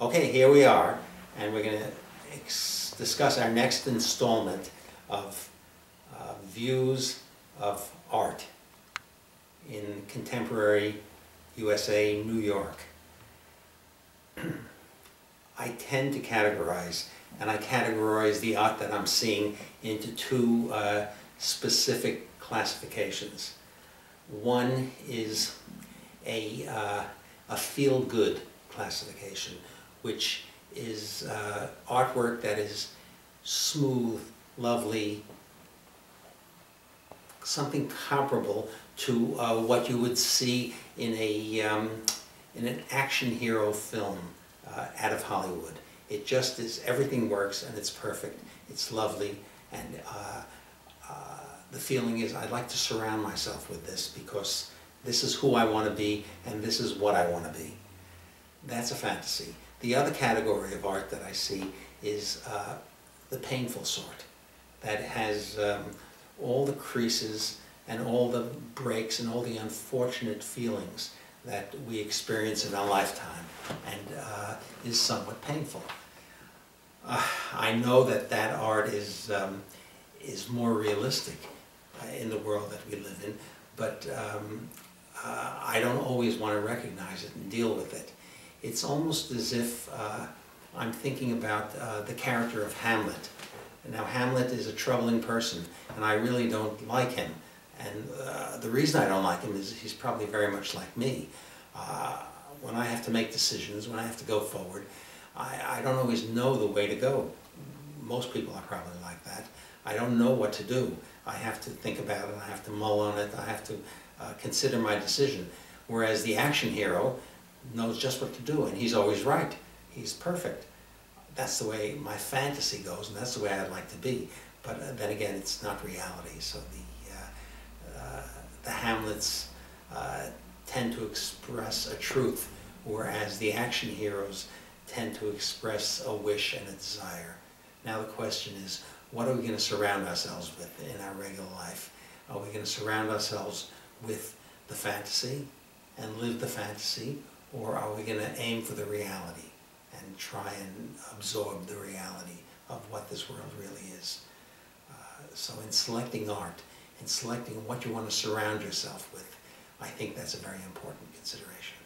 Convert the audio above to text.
Okay, here we are, and we're going to discuss our next installment of views of art in contemporary USA, New York. I tend to categorize, and I categorize the art that I'm seeing into two specific classifications. One is a feel-good classification, which is artwork that is smooth, lovely, something comparable to what you would see in an action hero film out of Hollywood. It just is, everything works and it's perfect, it's lovely, and the feeling is I'd like to surround myself with this because this is who I want to be and this is what I want to be. That's a fantasy. The other category of art that I see is the painful sort, that has all the creases and all the breaks and all the unfortunate feelings that we experience in our lifetime, and is somewhat painful. I know that that art is more realistic in the world that we live in, but I don't always want to recognize it and deal with it. It's almost as if I'm thinking about the character of Hamlet. Now, Hamlet is a troubling person, and I really don't like him. And the reason I don't like him is he's probably very much like me. When I have to make decisions, when I have to go forward, I don't always know the way to go. Most people are probably like that. I don't know what to do. I have to think about it, I have to mull on it, I have to consider my decision. Whereas the action hero knows just what to do, and he's always right. He's perfect. That's the way my fantasy goes, and that's the way I'd like to be. But then again, it's not reality. So the Hamlets tend to express a truth, whereas the action heroes tend to express a wish and a desire. Now the question is, what are we going to surround ourselves with in our regular life? Are we going to surround ourselves with the fantasy and live the fantasy, or are we going to aim for the reality and try and absorb the reality of what this world really is? So in selecting art, in selecting what you want to surround yourself with, I think that's a very important consideration.